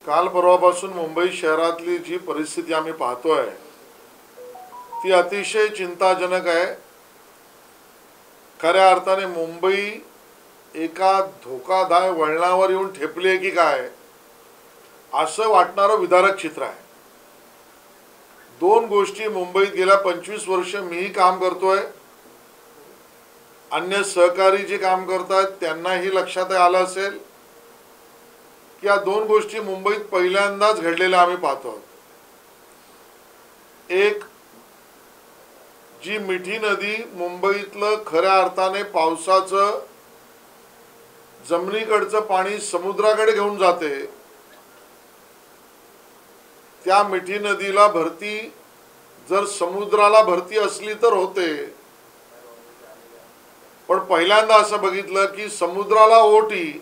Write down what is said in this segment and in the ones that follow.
काल परवापासून मुंबई शहरातली जी परिस्थिती आम्ही पाहतोय ती अतिशय चिंताजनक आहे। खऱ्या अर्थाने मुंबई एका धोकादायक वळणावर येऊन ठेपली आहे की काय असं वाटणारं विदारक चित्र आहे। दोन गोष्टी मुंबईत गेल्या 25 वर्ष मीही काम करतोय, अन्य सहकारी जे काम करतात त्यांनाही लक्षात आलं असेल की या दोन गोष्टी मुंबईत पहिल्यांदाच घडलेल्या आम्ही पाहतो। एक, जी मिठी नदी मुंबईतलं खऱ्या अर्थाने पावसाचं जमिनीकडचं पाणी समुद्राकडे घेऊन जाते, त्या मिठी नदीला भरती जर समुद्राला भरती असली तर होते, पण पहिल्यांदा असं बघितलं की समुद्राला ओटी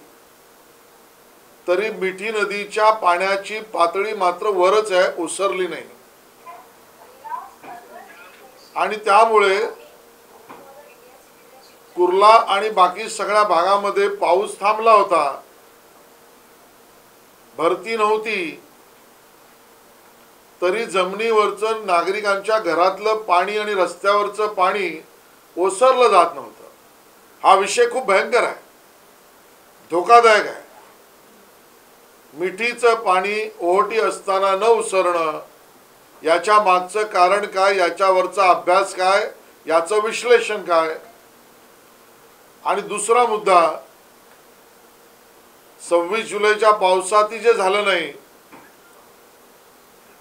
तरी मिठी नदीच्या पाण्याची पातळी मात्र वरच आहे, ओसरली नाही। आणि त्यामुळे कुर्ला आणि बाकी सगळ्या भागामध्ये पाऊस थांबला होता, भरती नव्हती, तरी जमिनीवरचं नागरिकांच्या घरातलं पाणी आणि रस्त्यावरचं पाणी ओसरलं जात नव्हतं। हा विषय खूप भयंकर आहे, धोकादायक आहे। मिठीचं पाणी ओहोटी असताना न उसरणं याच्या मागचं कारण काय, याच्यावरचा अभ्यास काय, याचं विश्लेषण काय। आणि दुसरा मुद्दा, 26 जुलैच्या पावसाती जे झालं नाही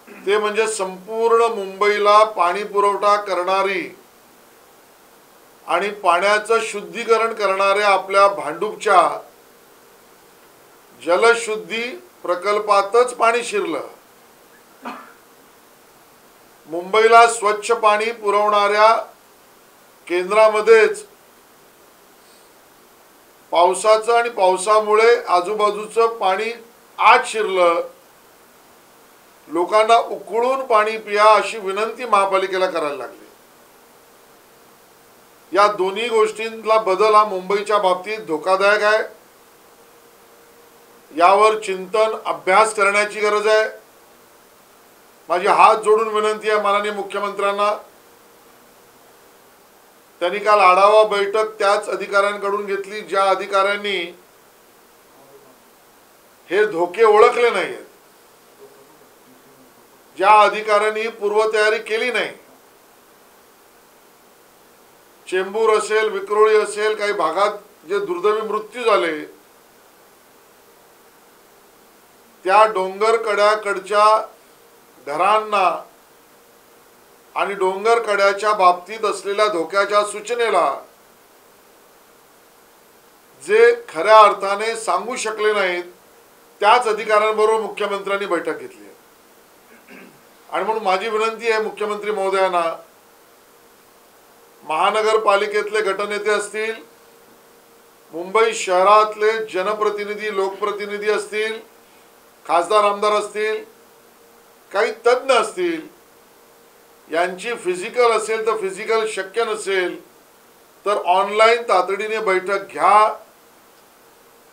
ते म्हणजे संपूर्ण मुंबईला पाणी पुरवठा करणारी आणि पाण्याचं शुद्धीकरण करणाऱ्या आपल्या भांडूपच्या जलशुद्धी प्रकल्पातच पाणी शिरलं। मुंबईला स्वच्छ पाणी पुरवणाऱ्या केंद्रामध्येच पावसाचं आणि पावसामुळे आजूबाजूचं पाणी आत शिरलं। लोकांना उकळून पाणी पिया अशी विनंती महापालिकेला करायला लागली। या दोन्ही गोष्टींतला बदल हा मुंबईच्या बाबतीत धोकादायक आहे। यावर चिंतन अभ्यास करण्याची गरज आहे। माझी हात जोडून विनंती आहे माननीय मुख्यमंत्र्यांना, त्यांनी काल आढावा बैठक त्याच अधिकाऱ्यांकडून घेतली ज्या अधिकाऱ्यांनी हे धोके ओळखले नाहीत, ज्या अधिकाऱ्यांनी पूर्वतयारी केली नाही। चेंबूर असेल, विक्रोळी असेल, काही भागात जे दुर्दैवी मृत्यू झाले त्या डोंगर कड्याकडच्या घरांना आणि डोंगर कड्याच्या बाबतीत असलेल्या धोक्याच्या सूचनेला जे खऱ्या अर्थाने सांगू शकले नाहीत त्याच अधिकाऱ्यांबरोबर मुख्यमंत्र्यांनी बैठक घेतली। आणि म्हणून माझी विनंती आहे मुख्यमंत्री महोदयांना, महानगरपालिकेतले गटनेते असतील, मुंबई शहरातले जनप्रतिनिधी लोकप्रतिनिधी असतील, खासदार आमदार असतील, काही तज्ञ असतील, यांची फिजिकल असेल तर फिजिकल शक्य नसेल तर ऑनलाईन तातडीने बैठक घ्या।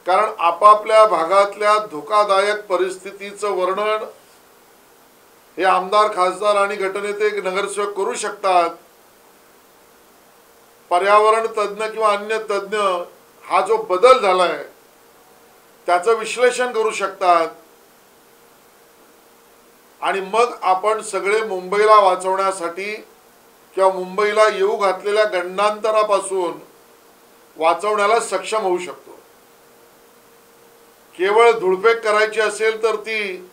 कारण आपापल्या भागातल्या धोकादायक परिस्थितीचं वर्णन हे आमदार खासदार आणि गटनेते नगरसेवक करू शकतात। पर्यावरण तज्ञ किंवा अन्य तज्ञ हा जो बदल झालाय त्याचं विश्लेषण करू शकतात। आणि मग आपण सगळे मुंबईला वाचवण्यासाठी किंवा मुंबईला येऊ घातलेल्या गंडांतरापासून वाचवण्याला सक्षम होऊ शकतो। केवळ धुळफेक करायची असेल तर ती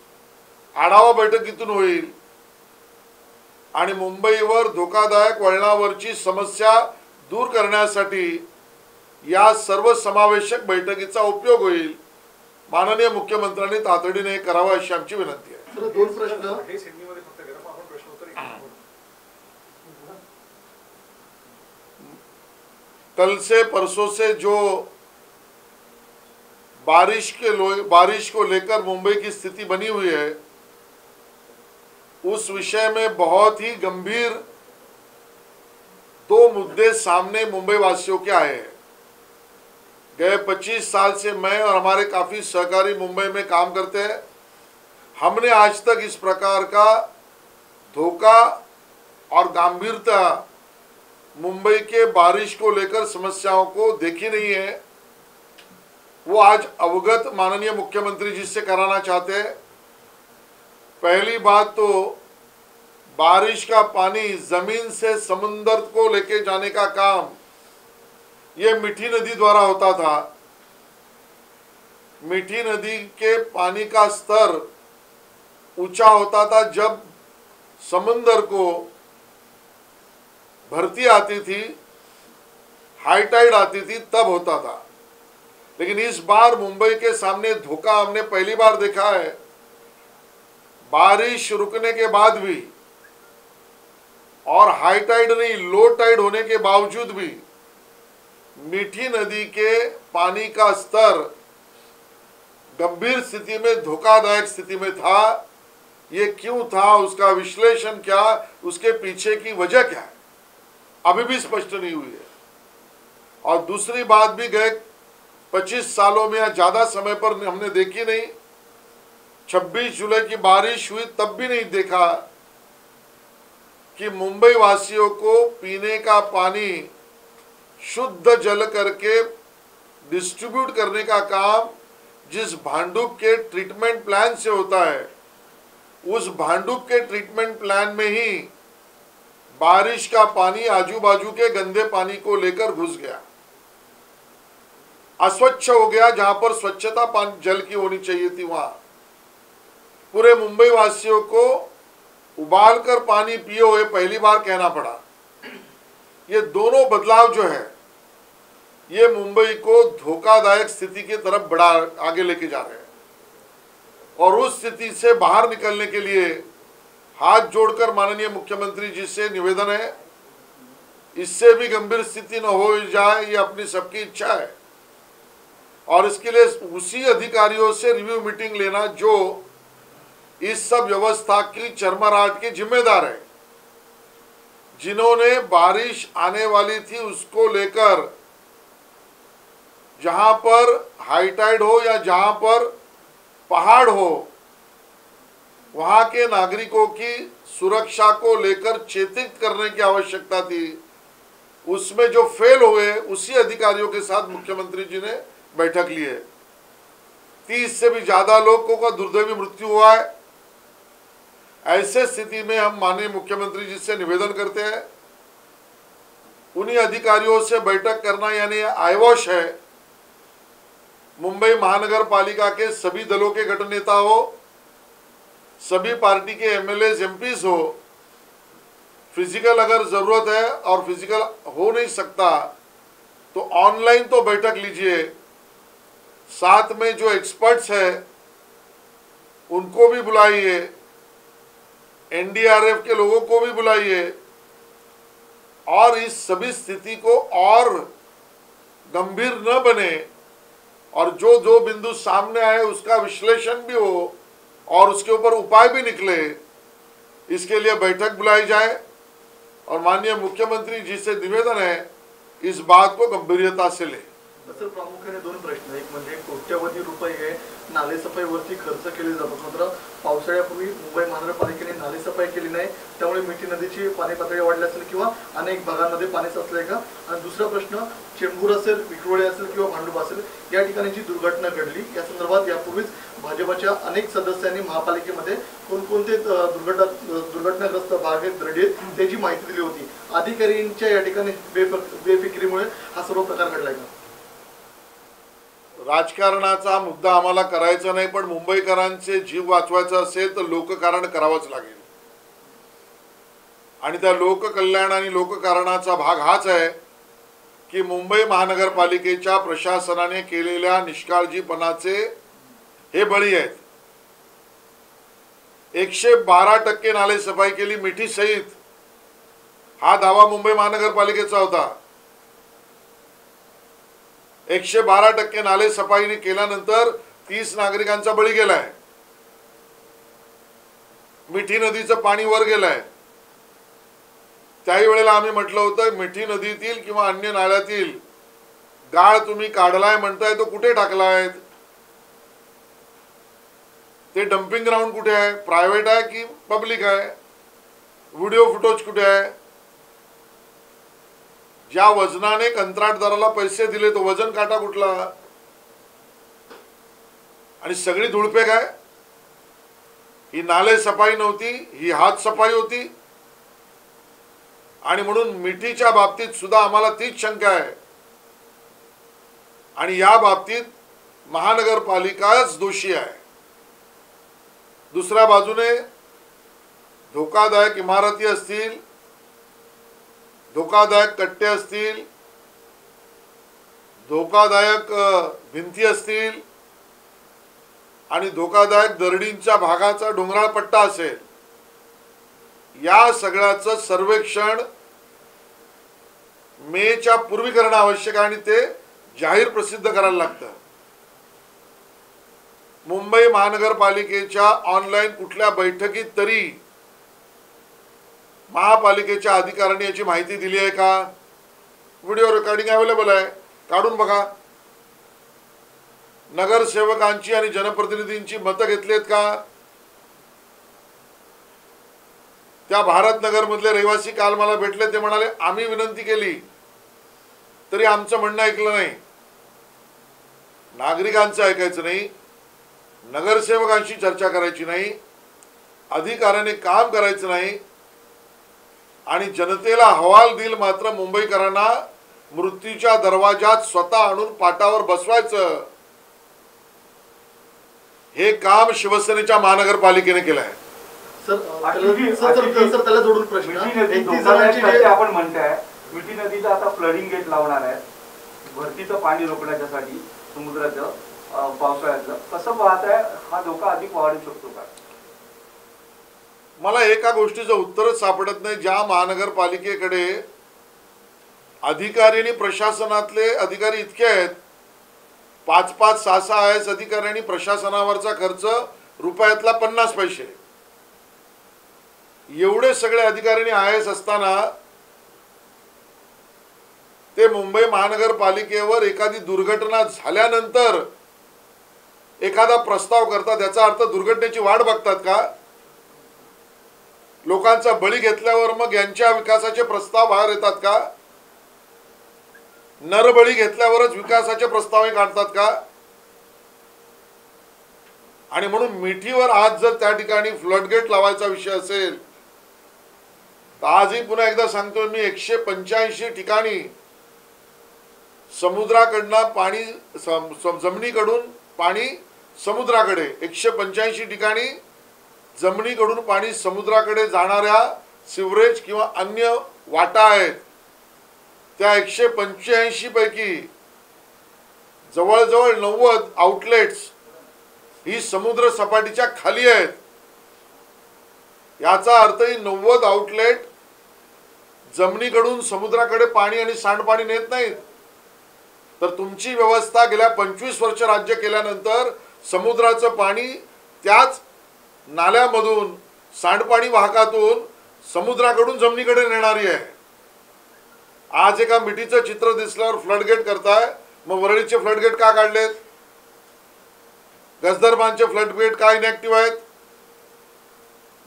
आढावा बैठकीतून होईल आणि मुंबईवर धोकादायक वळणावरची समस्या दूर करण्यासाठी या सर्व समावेशक बैठकीचा उपयोग होईल। माननीय मुख्यमंत्र्यांनी तातडीने करावा अशी आमची विनंती आहे। दोन प्रश्न, कल से परसों से जो बारिश को लेकर मुंबई की स्थिति बनी हुई है, उस विषय में बहुत ही गंभीर दो मुद्दे सामने मुंबई वासियों के आए हैं। गए 25 साल से मैं और हमारे काफ़ी सहकारी मुंबई में काम करते हैं। हमने आज तक इस प्रकार का धोखा और गंभीरता मुंबई के बारिश को लेकर समस्याओं को देखी नहीं है। वो आज अवगत माननीय मुख्यमंत्री जी से कराना चाहते हैं। पहली बात तो बारिश का पानी जमीन से समुद्र को लेके जाने का काम ये मीठी नदी द्वारा होता था। मीठी नदी के पानी का स्तर ऊंचा होता था जब समुद्र को भरती आती थी, हाई टाइड आती थी, तब होता था। लेकिन इस बार मुंबई के सामने धोखा हमने पहली बार देखा है। बारिश रुकने के बाद भी और हाई टाइड नहीं, लो टाइड होने के बावजूद भी मीठी नदी के पानी का स्तर गंभीर स्थिति में, धोखादायक स्थिति में था। ये क्यों था, उसका विश्लेषण क्या, उसके पीछे की वजह क्या है, अभी भी स्पष्ट नहीं हुई है। और दूसरी बात भी गए 25 सालों में या ज्यादा समय पर हमने देखी नहीं। 26 जुलाई की बारिश हुई तब भी नहीं देखा कि मुंबई वासियों को पीने का पानी शुद्ध जल करके डिस्ट्रीब्यूट करने का काम जिस भांडुप के ट्रीटमेंट प्लान से होता है, उस भांडुप के ट्रीटमेंट प्लान में ही बारिश का पानी आजू बाजू के गंदे पानी को लेकर घुस गया, अस्वच्छ हो गया। जहां पर स्वच्छता पानी जल की होनी चाहिए थी, वहां पूरे मुंबई वासियों को उबाल कर पानी पिए हुए पहली बार कहना पड़ा। ये दोनों बदलाव जो है ये मुंबई को धोखादायक स्थिति की तरफ बढ़ा आगे लेके जा रहे हैं। और उस स्थिति से बाहर निकलने के लिए हाथ जोड़कर माननीय मुख्यमंत्री जी से निवेदन है, इससे भी गंभीर स्थिति न हो जाए, ये अपनी सबकी इच्छा है। और इसके लिए उसी अधिकारियों से रिव्यू मीटिंग लेना जो इस सब व्यवस्था की चरमराहट के जिम्मेदार है, जिन्होंने बारिश आने वाली थी उसको लेकर जहां पर हाई टाइड हो या जहां पर पहाड़ हो, वहां के नागरिकों की सुरक्षा को लेकर चेतित करने की आवश्यकता थी। उसमें जो फेल हुए, उसी अधिकारियों के साथ मुख्यमंत्री जी ने बैठक ली है। 30 से भी ज्यादा लोगों का दुर्दैवी मृत्यु हुआ है। ऐसे स्थिति में हम माननीय मुख्यमंत्री जी से निवेदन करते हैं, उन्हीं अधिकारियों से बैठक करना यानी आईवॉश है। मुंबई महानगर पालिका के सभी दलों के गठन नेता हो, सभी पार्टी के एमएलए एमपीज हो, फिजिकल अगर जरूरत है और फिजिकल हो नहीं सकता तो ऑनलाइन तो बैठक लीजिए। साथ में जो एक्सपर्ट्स है उनको भी बुलाइए, एनडीआरएफ के लोगों को भी बुलाइए और इस सभी स्थिति को और गंभीर न बने और जो जो बिंदु सामने आए उसका विश्लेषण भी हो और उसके ऊपर उपाय भी निकले, इसके लिए बैठक बुलाई जाए। और माननीय मुख्यमंत्री जी से निवेदन है इस बात को गंभीरता से ले। सर, प्रामुख्याने दोन प्रश्न, एक म्हणजे कोट्यवधी रुपये नाले सफाईवरती खर्च केले जातात, मात्र पावसाळ्यापूर्वी मुंबई महानगरपालिकेने नाले सफाई केली नाही, त्यामुळे मिठी नदीची पाणी पातळी वाढली असेल किंवा अनेक भागांमध्ये पाणी साचलंय का? आणि दुसरा प्रश्न, चेंबूर असेल, विक्रोळी असेल किंवा भांडूप असेल, या ठिकाणी जी दुर्घटना घडली या संदर्भात यापूर्वीच भाजपच्या अनेक सदस्यांनी महापालिकेमध्ये कोणकोणते दुर्घटनाग्रस्त भाग आहेत, दरडी आहेत, त्याची माहिती दिली होती। अधिकाऱ्यांच्या या ठिकाणी बेफिकिरीमुळे हा सर्व प्रकार घडलाय का? राजकारणाचा मुद्दा आम्हाला करायचा नाही, पण मुंबईकरांचे जीव वाचवायचा असेल तर लोककारण करावंच लागेल। आणि त्या लोककल्याण आणि लोककारणाचा भाग हाच आहे की मुंबई महानगरपालिकेच्या प्रशासनाने केलेल्या निष्काळजीपणाचे हे बळी आहेत। 112% नाले सफाई केली मिठी सहित, हा दावा मुंबई महानगरपालिकेचा होता। 112% नाले सफाईने केल्यानंतर 30 नागरिकांचा बळी गेलाय, मिठी नदीचं पाणी वर गेलंय। त्याही वेळेला आम्ही म्हटलं होतं मिठी नदीतील किंवा अन्य नाळ्यातील गाळ तुम्ही काढलाय म्हणताय तो कुठे टाकलाय? ते डम्पिंग ग्राउंड कुठे आहे, प्रायव्हेट आहे की पब्लिक आहे, व्हिडिओ फुटेज कुठे आहे, ज्या वजनाने कंत्राटदाराला पैसे दिले तो वजन काटा कुठला, आणि सगळी धुळपे काय, ही नाले सफाई नव्हती, ही हात सफाई होती. आणि म्हणून मिठीच्या बाबतीत सुद्धा आम्हाला तीच शंका आहे आणि या बाबतीत महानगरपालिकाच दोषी आहे. दुसऱ्या बाजूने धोकादायक इमारती असतील, धोकादायक कट्टे असतील, धोकादायक भिंती असतील आणि धोकादायक दरडींच्या भागाचा डोंगराळ पट्टा असेल, या सगळ्याचं सर्वेक्षण मेच्या पूर्वी करणं आवश्यक आहे आणि ते जाहीर प्रसिद्ध करायला लागतं. मुंबई महानगरपालिकेच्या ऑनलाईन कुठल्या बैठकीत तरी महापालिकेच्या अधिकाऱ्यांनी याची माहिती दिली आहे का? व्हिडिओ रेकॉर्डिंग अवेलेबल आहे, काढून बघा. नगरसेवकांची आणि जनप्रतिनिधींची मतं घेतलीत का? त्या भारतनगर मधले रहिवासी काल मला भेटले, ते म्हणाले आम्ही विनंती केली तरी आमचं म्हणणं ऐकलं नाही. नागरिकांचं ऐकायचं नाही, नगरसेवकांशी चर्चा करायची नाही, अधिकाऱ्याने काम करायचं नाही आणि जनतेला अहवाल दिल मात्र मुंबईकरांना मृत्यूच्या दरवाजात स्वतः आणून पाटावर बसवायचं. हे काम शिवसेनेच्या महानगरपालिकेने केलं आहे. सर त्याला जोडून प्रश्न, आपण म्हणताय मिठी नदीचं आता फ्लडिंग गेट लावणार आहे भरतीचं पाणी रोखण्यासाठी समुद्राचं पावसाळ्याचं, कसं पाहताय हा धोका अधिक वाढू शकतो का? मला एका गोष्टीचं उत्तरच सापडत नाही. ज्या महानगरपालिकेकडे अधिकारी आणि प्रशासनातले अधिकारी इतके आहेत, 5-5, 6-6 IAS अधिकारी आणि प्रशासनावरचा खर्च रुपयातला 50 पैसे, एवढे सगळे अधिकारी आणि IAS असताना ते मुंबई महानगरपालिकेवर एखादी दुर्घटना झाल्यानंतर एखादा प्रस्ताव करतात. याचा अर्थ दुर्घटनेची वाट बघतात का? लोकांचा बळी घेतल्यावर मग यांच्या विकासाचे प्रस्ताव बाहेर येतात का? नरबळी घेतल्यावरच विकासाचे प्रस्ताव काढतात का? आणि म्हणून मिठीवर आज जर त्या ठिकाणी फ्लडगेट लावायचा विषय असेल तर आजही पुन्हा एकदा सांगतो मी, 185 ठिकाणी समुद्राकडनं पाणी, जमिनीकडून पाणी समुद्राकडे, 185 ठिकाणी जमिनीकडून पाणी समुद्राकडे जाणाऱ्या सिवरेज किंवा अन्य वाटा आहेत. त्या 185 पैकी जवळजवळ 90 आउटलेट्स ही समुद्र सपाटीच्या खाली आहेत. याचा अर्थ ही 90 आउटलेट जमिनीकडून समुद्राकडे पाणी आणि सांडपाणी नेत नाहीत. तर तुमची व्यवस्था गेल्या 25 वर्ष राज्य केल्यानंतर समुद्राचं पाणी त्याच नाल्यामधून, सांडपाणी वाहकातून समुद्राकडून जमिनीकडे नेणारी आहे. आज एका मिठीचं चित्र दिसल्यावर फ्लडगेट करताय, मग वरळीचे फ्लडगेट का काढलेत? गजदरबानचे फ्लडगेट का इनॅक्टिव्ह आहेत?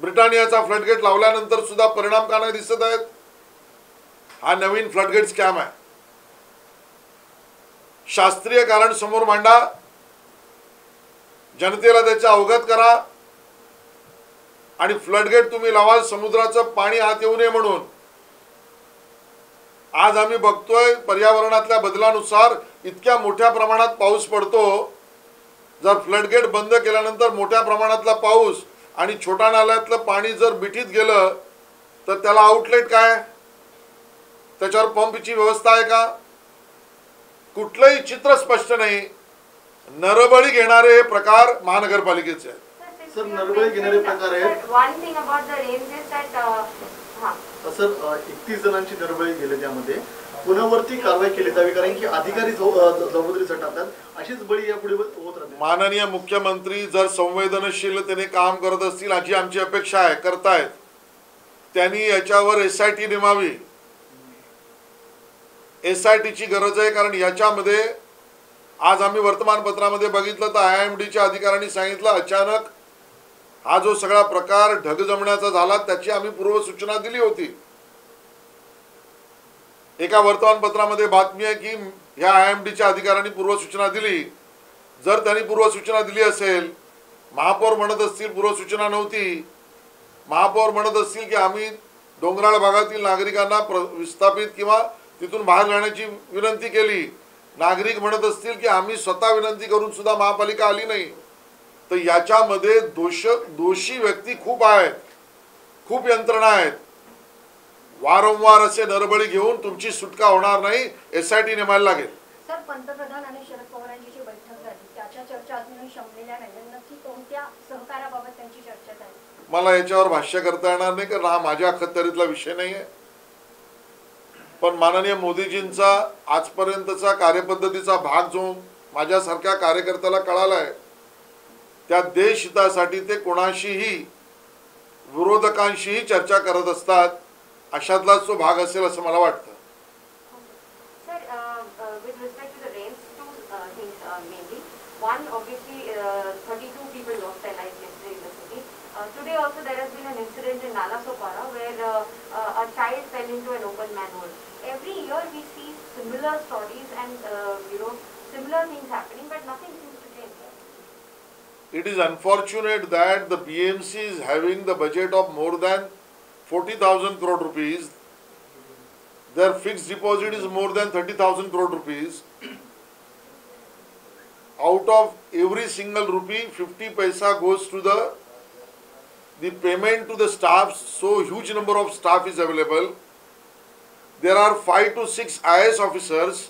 ब्रिटानियाचा फ्लडगेट लावल्यानंतर सुद्धा परिणाम का नाही दिसत आहेत? हा नवीन फ्लडगेट स्कॅम आहे. शास्त्रीय कारण समोर मांडा, जनतेला त्याचे अवगत करा आणि फ्लडगेट तुम्ही लावाल समुद्राचं पाणी आत येऊ नये म्हणून. आज आम्ही बघतोय पर्यावरणातल्या बदलानुसार इतक्या मोठ्या प्रमाणात पाऊस पडतो. जर फ्लडगेट बंद केल्यानंतर मोठ्या प्रमाणातला पाऊस आणि छोटा नाल्यातलं पाणी जर मिठीत गेलं तर त्याला आउटलेट काय? त्याच्यावर पंपची व्यवस्था आहे का? कुठलंही चित्र स्पष्ट नाही. नरबळी घेणारे हे प्रकार महानगरपालिकेचे आहेत. सर नरबळी घेणारे प्रकार आहेत. One thing about the range is that sir 31 जणांची नरबळी गेले, त्यामध्ये पुनर्वरती कारवाई केली जावी कारण की अधिकारी जबाबदारी झटकतात. अशीच बळी यापुढे होत राहते. माननीय मुख्यमंत्री जर संवेदनशीलतेने काम करत असतील, अशी आमची अपेक्षा आहे, करतायत, त्यांनी याच्यावर SIT नेमावी. SITची गरज आहे कारण याच्यामध्ये आज आम्ही वर्तमानपत्रामध्ये बघितलं तर IIMDच्या अधिकाऱ्यांनी सांगितलं अचानक हा जो सगळा प्रकार ढग जमण्याचा झाला त्याची आम्ही पूर्वसूचना दिली होती. एका वर्तमानपत्रामध्ये बातमी आहे की ह्या IMDच्या अधिकाऱ्यांनी पूर्वसूचना दिली. जर त्यांनी पूर्वसूचना दिली असेल, महापौर म्हणत असतील पूर्वसूचना नव्हती, महापौर म्हणत असतील की आम्ही डोंगराळ भागातील नागरिकांना विस्थापित किंवा तिथून बाहेर जाण्याची विनंती केली, नागरिक म्हणत असतील की आम्ही स्वतः विनंती करून सुद्धा महापालिका आली नाही, तर याच्यामध्ये दोषी व्यक्ती खूप आहेत, खूप यंत्रणा आहेत. वारंवार असे नरबळी घेऊन तुमची सुटका होणार नाही. SIT नेमायला लागेल. सर, पंतप्रधान आणि शरद पवारांची जी बैठक झाली त्याच्या चर्चा अजूनही संपलेल्या नाही. नक्की कोणत्या सहकार्याबाबत त्यांची चर्चा झाली? मला याच्यावर भाष्य करता येणार नाही कारण हा माझ्या अखत्यारीतला विषय नाही आहे. पण माननीय मोदीजींचा आजपर्यंतचा कार्यपद्धतीचा भाग जो माझ्यासारख्या कार्यकर्त्याला कळाला आहे, त्या देशहितासाठी ते कोणाशीही विरोधकांशीही चर्चा करत असतात. अशातलाच तो भाग असेल असं मला वाटतं. Sir, with respect to the rains, two things mainly. One, obviously, 32 people lost their lives yesterday in the city. Today also there has been an incident in Nalasopara where a child fell into an open manhole. Every year we see similar stories and similar things happening, but nothing seems to change. It is unfortunate that the BMC is having the budget of more than 40,000 crore rupees. Their fixed deposit is more than 30,000 crore rupees. Out of every single rupee, 50 paisa goes to the payment to the staff. So huge number of staff is available. There are 5 to 6 IAS officers,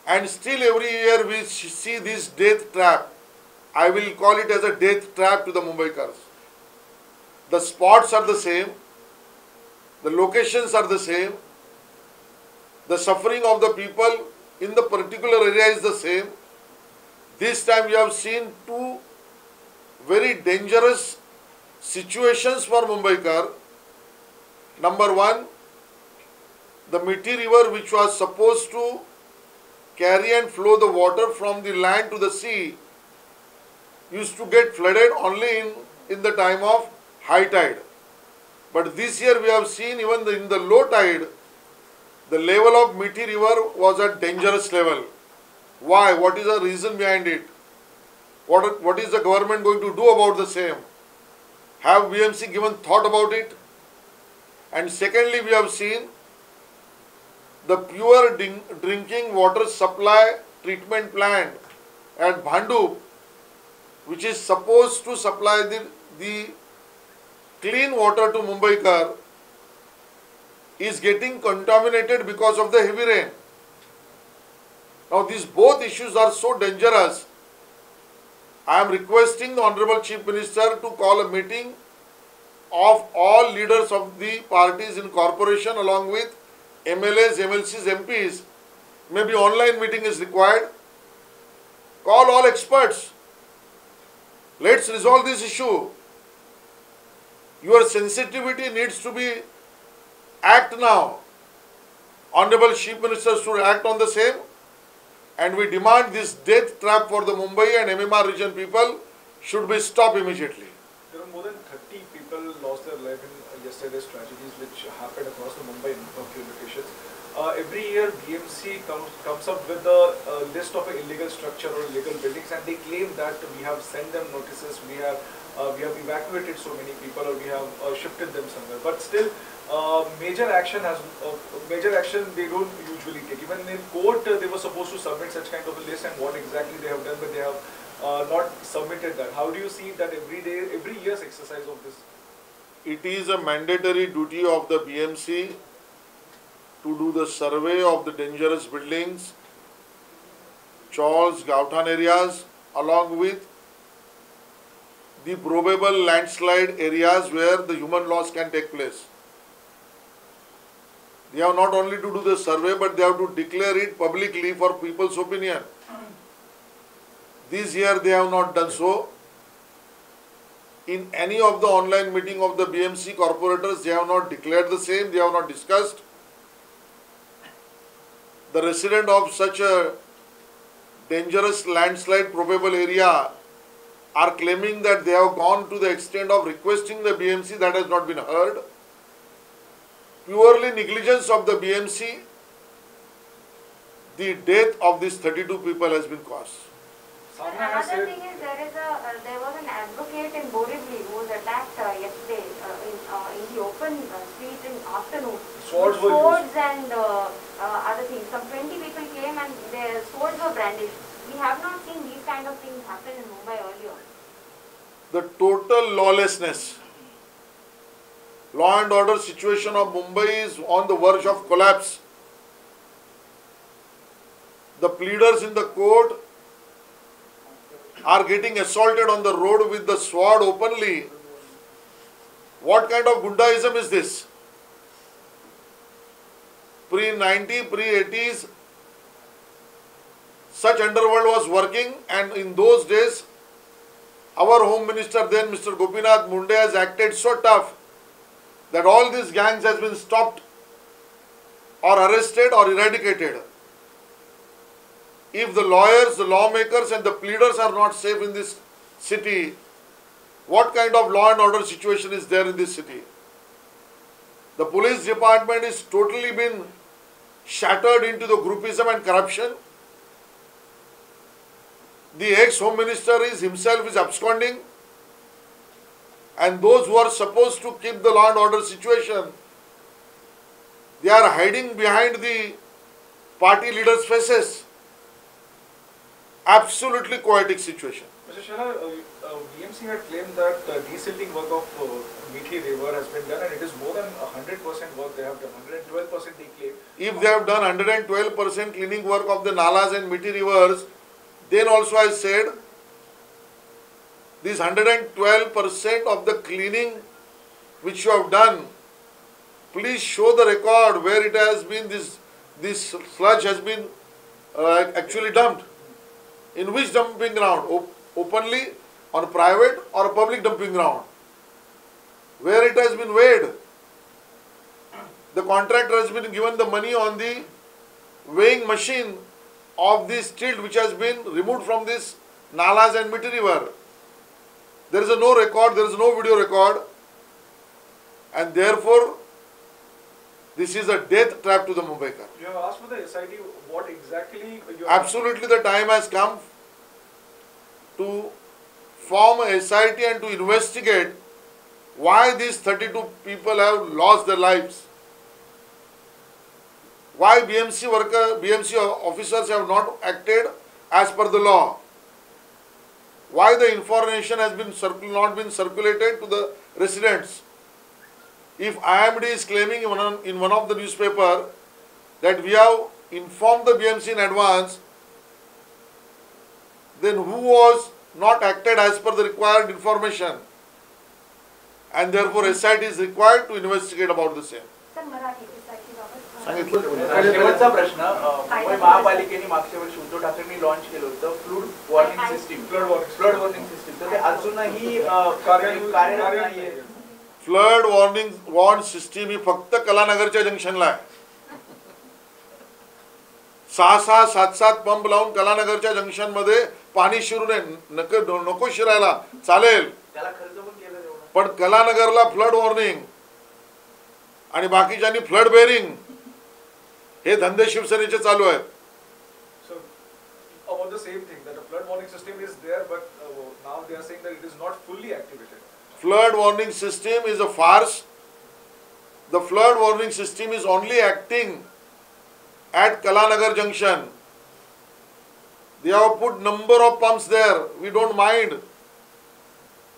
and still every year we see this death trap. I will call it as a death trap to the Mumbaikars. The spots are the same, the locations are the same, the suffering of the people in the particular area is the same. This time we have seen two very dangerous situations for Mumbaikar. Number one, the Mithi river, which was supposed to carry and flow the water from the land to the sea, used to get flooded only in the time of high tide. But this year we have seen even in the low tide, the level of Mithi river was at dangerous level. Why? What is the reason behind it? What is the government going to do about the same? Have BMC given thought about it? And secondly, we have seen the pure drinking water supply treatment plant at Bhandup, which is supposed to supply the clean water to Mumbaikar, is getting contaminated because of the heavy rain. Now these both issues are so dangerous. I am requesting the Honorable Chief Minister to call a meeting of all leaders of the parties in corporation along with MLAs, MLCs, MPs. Maybe online meeting is required. Call all experts. Let's resolve this issue. Your sensitivity needs to be act now. Honorable Chief Minister should act on the same, and we demand this death trap for the Mumbai and MMR region people should be stopped immediately. There are more than 30 people lost their life in yesterday's tragedies which happened across the Mumbai and a few locations. Every year BMC comes up with a list of illegal structure or illegal buildings, and they claim that we have sent them notices, we have evacuated so many people, or we have shifted them somewhere. But still, major action they don't usually take. Even in court, they were supposed to submit such kind of a list and what exactly they have done, but they have not submitted that. How do you see that every year's exercise of this? It is a mandatory duty of the BMC to do the survey of the dangerous buildings, chawls, Gautan areas, along with the probable landslide areas where the human loss can take place. They have not only to do the survey, but they have to declare it publicly for people's opinion. This year they have not done so. In any of the online meeting of the BMC corporators, they have not declared the same, they have not discussed. The resident of such a dangerous landslide probable area are claiming that they have gone to the extent of requesting the BMC, that has not been heard. Purely negligence of the BMC, the death of these 32 people has been caused. Samna has Another said, thing is there was an advocate in Borivali who was attacked yesterday in the open street in afternoon. Swords With were swords and other things. Some 20 people came and their swords were brandished. We have not seen these kind of things happen in Mumbai earlier. The total lawlessness, law and order situation of Mumbai is on the verge of collapse. The pleaders in the court are getting assaulted on the road with the sword openly. What kind of Gundaism is this? Pre-90, pre-80s, such underworld was working, and in those days, our Home Minister then, Mr. Gopinath Munde, has acted so tough that all these gangs has been stopped or arrested or eradicated. If the lawyers, the lawmakers and the pleaders are not safe in this city, what kind of law and order situation is there in this city? The police department is totally been shattered into the groupism and corruption. The ex-Home Minister is himself is absconding, and those who are supposed to keep the law and order situation, they are hiding behind the party leaders' faces. Absolutely chaotic situation. Mr. Shala, BMC had claimed that desilting work of Meethi River has been done, and it is more than 100% work they have done, 112% they claim. If they have done 112% cleaning work of the nalas and Meethi rivers, then also I said, this 112% of the cleaning which you have done, please show the record where it has been, this sludge has been actually dumped. In which dumping ground? Openly, on private or public dumping ground? Where it has been weighed? The contractor has been given the money on the weighing machine of this silt which has been removed from this nalas and Meethi river. There is no record, there is no video record, and therefore this is a death trap to the Mumbaikar. You have asked for the SIT, what exactly you are... Absolutely, the time has come to form a SIT and to investigate why these 32 people have lost their lives. Why BMC officers have not acted as per the law. Why the information has been not been circulated to the residents. If IMD is claiming in one of the newspaper that we have informed the BMC in advance, then who was not acted as per the required information, and therefore SIT is required to investigate about the same. Sir Marathi SIT बाबत सांगितलं. शेवटचा प्रश्न मुंबई महापालिकेने मागच्या वर्षी उद्धव ठाकरेंनी launch केलं होतं flood warning system flood warning system तर ते अजूनही कार्यरत नाहीये. फ्लड वॉर्न सिस्टीम ही फक्त कलानगरच्या जंक्शनला आहे. 6-6, 7-7 पंप लावून कलानगरच्या जंक्शन मध्ये पाणी शिरू नये, नको शिरायला चालेल, त्याला खर्च पण केला तेवढा. पण कलानगरला फ्लड वॉर्निंग आणि बाकीच्यांनी फ्लड बेअरिंग हे धंदे शिवसेनेचे चालू आहेत. So, about the same thing, that a flood warning system is there, but now they are saying that it is not fully activated. Flood warning system is a farce. The flood warning system is only acting at Kalanagar junction. They have put number of pumps there. We don't mind.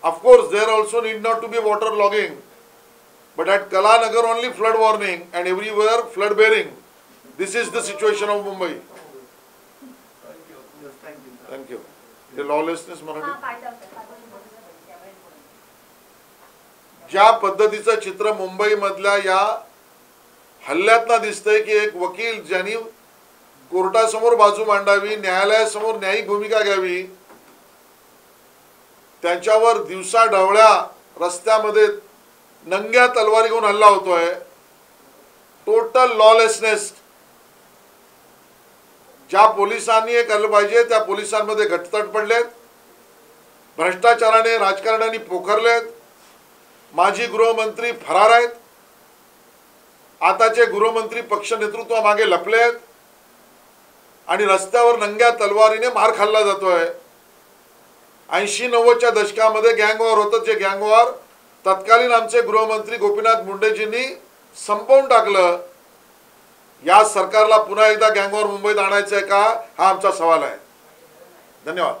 Of course, there also need not to be water logging. But at Kalanagar only flood warning and everywhere flood bearing. This is the situation of Mumbai. Thank you. The lawlessness, Marathi. हा कायदा sir ज्या पद्धतीचं चित्र मुंबई मधल्या या हल्ल्यातनं दिसतंय की एक वकील ज्यांनी कोर्टासमोर बाजू मांडावी, न्यायालयासमोर न्यायिक भूमिका घ्यावी, त्याच्यावर दिवसा ढवळ्या रस्त्यामध्ये नंग्या तलवारी घेऊन हल्ला होतोय. Total lawlessness. ज्या पोलिसांनी हे केलं पाहिजे त्या पोलिसांमध्ये घटतट पडलेत. भ्रष्टाचाराने राजकारण्यांनी पोखरलेत. माजी गृहमंत्री फरार आहेत. आताचे गृहमंत्री पक्ष नेतृत्वामागे लपलेत आणि रस्त्यावर नंग्या तलवारीने मार खाल्ला जातोय. 80-90च्या दशकामध्ये गँगवॉर होतं, जे गँगवॉर तत्कालीन आमचे गृहमंत्री गोपीनाथ मुंडेजींनी संपवून टाकलं. या सरकारला पुन्हा एकदा गँगवॉर मुंबईत आणायचंय का, हा आमचा सवाल आहे. धन्यवाद.